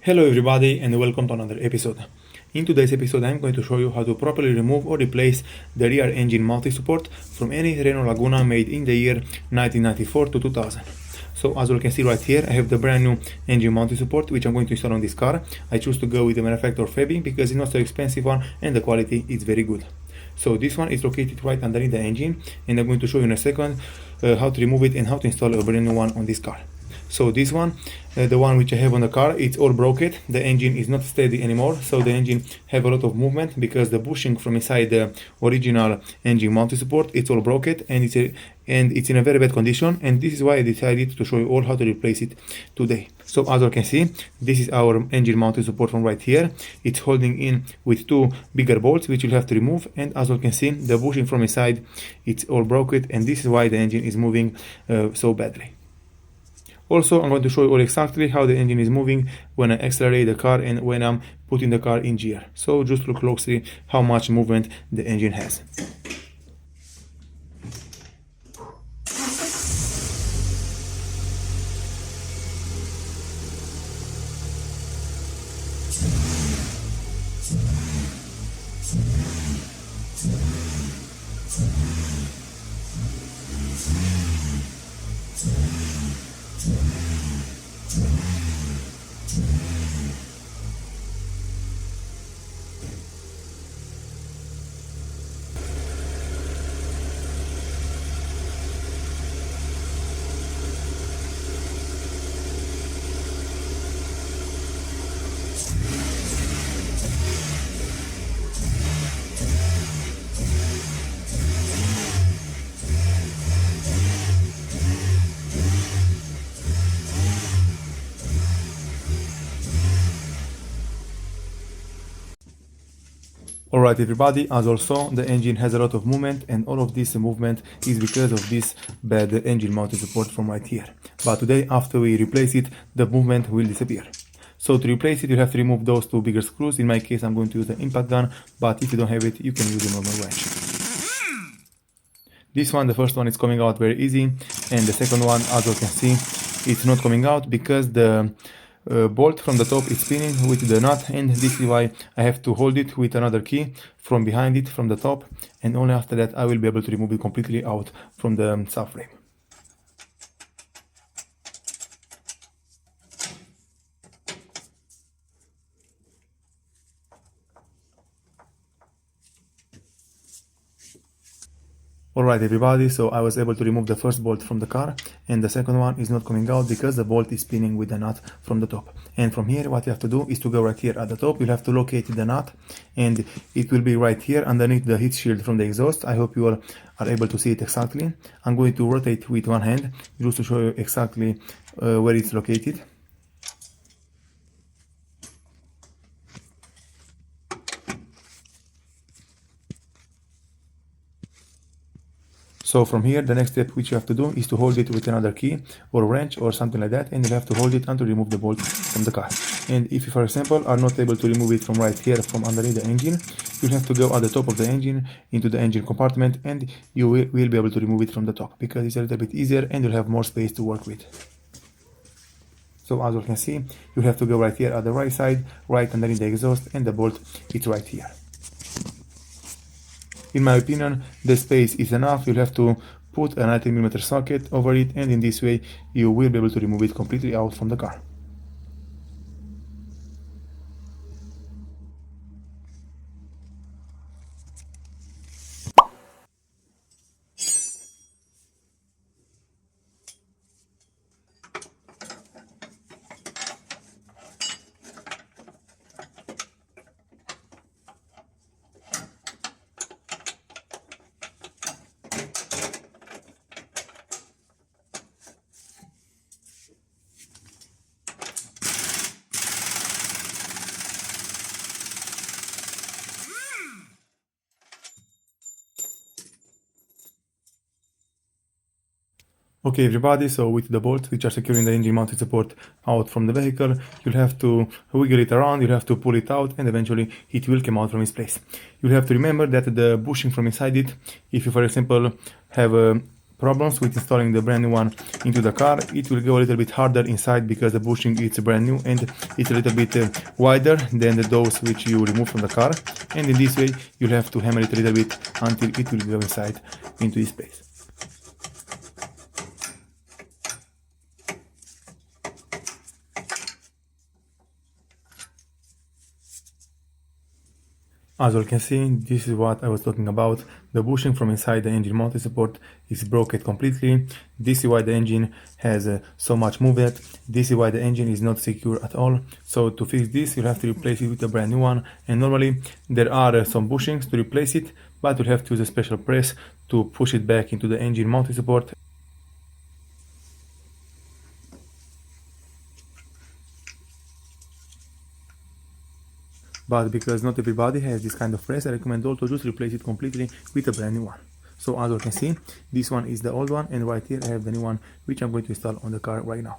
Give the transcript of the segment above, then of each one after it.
Hello everybody and welcome to another episode. In today's episode I'm going to show you how to properly remove or replace the rear engine multi-support from any Renault Laguna made in the year 1994 to 2000. So as you can see right here, I have the brand new engine multi-support which I'm going to install on this car. I choose to go with the manufacturer Fabi because it's not so expensive one and the quality is very good. So this one is located right underneath the engine and I'm going to show you in a second how to remove it and how to install a brand new one on this car. So this one, the one which I have on the car, it's all broken. The engine is not steady anymore, so the engine have a lot of movement because the bushing from inside the original engine multi-support, it's all broken and it's in a very bad condition, and this is why I decided to show you all how to replace it today. So as you can see, this is our engine multi-support from right here. It's holding in with two bigger bolts which you'll have to remove, and as you can see, the bushing from inside, it's all broken, and this is why the engine is moving so badly. Also, I'm going to show you all exactly how the engine is moving when I accelerate the car and when I'm putting the car in gear. So just look closely how much movement the engine has. Alright everybody, as also the engine has a lot of movement, and all of this movement is because of this bad engine mounted support from right here. But today, after we replace it, the movement will disappear. So to replace it, you have to remove those two bigger screws. In my case, I'm going to use the impact gun, but if you don't have it, you can use a normal wrench. This one, the first one, is coming out very easy, and the second one, as you can see, it's not coming out because the bolt from the top is spinning with the nut, and this is why I have to hold it with another key from behind it from the top, and only after that I will be able to remove it completely out from the subframe. Alright everybody, so I was able to remove the first bolt from the car, and the second one is not coming out because the bolt is spinning with the nut from the top. And from here, what you have to do is to go right here at the top. You'll have to locate the nut, and it will be right here underneath the heat shield from the exhaust. I hope you all are able to see it exactly. I'm going to rotate with one hand just to show you exactly where it's located. So from here, the next step which you have to do is to hold it with another key or wrench or something like that, and you have to hold it until you remove the bolt from the car. And if you, for example, are not able to remove it from right here from underneath the engine, you'll have to go at the top of the engine into the engine compartment, and you will be able to remove it from the top because it's a little bit easier and you'll have more space to work with. So as you can see, you have to go right here at the right side, right underneath the exhaust, and the bolt is right here. In my opinion, the space is enough. You'll have to put a 90mm socket over it, and in this way you will be able to remove it completely out from the car. Okay everybody, so with the bolts which are securing the engine mounted support out from the vehicle, you'll have to wiggle it around, you'll have to pull it out, and eventually it will come out from its place. You'll have to remember that the bushing from inside it, if you for example have problems with installing the brand new one into the car. It will go a little bit harder inside because the bushing is brand new and it's a little bit wider than those which you remove from the car, and in this way you'll have to hammer it a little bit until it will go inside into this place. As you can see, this is what I was talking about. The bushing from inside the engine multi-support is broken completely. This is why the engine has so much movement. This is why the engine is not secure at all. So to fix this, you'll have to replace it with a brand new one. And normally there are some bushings to replace it, but you'll have to use a special press to push it back into the engine multi-support. But because not everybody has this kind of press, I recommend also just replace it completely with a brand new one. So as you can see, this one is the old one, and right here I have the new one which I'm going to install on the car right now.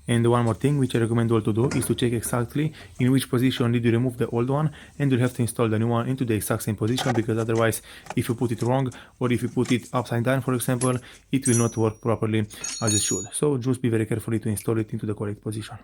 And one more thing which I recommend you all to do is to check exactly in which position did you remove the old one, and you'll have to install the new one into the exact same position, because otherwise if you put it wrong or if you put it upside down, for example, it will not work properly as it should. So just be very careful to install it into the correct position.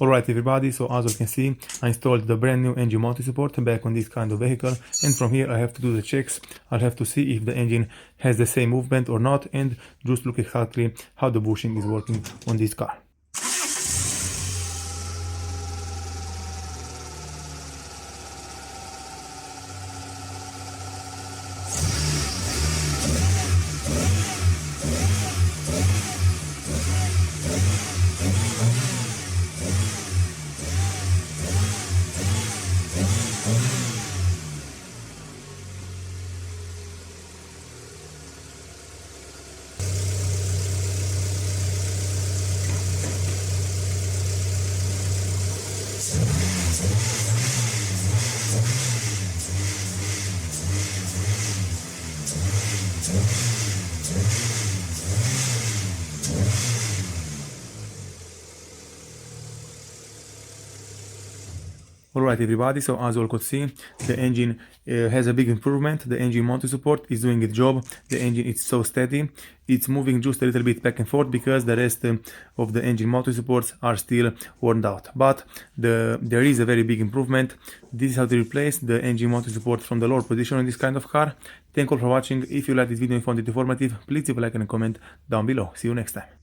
Alright everybody, so as you can see, I installed the brand new engine multi-support back on this kind of vehicle, and from here I have to do the checks. I'll have to see if the engine has the same movement or not, and just look exactly how the bushing is working on this car. Alright everybody, so as you all could see, the engine has a big improvement. The engine multi-support is doing its job. The engine is so steady. It's moving just a little bit back and forth because the rest of the engine multi-supports are still worn out. But there is a very big improvement. This is how to replace the engine multi-support from the lower position in this kind of car. Thank you all for watching. If you like this video and found it informative, please leave a like and a comment down below. See you next time.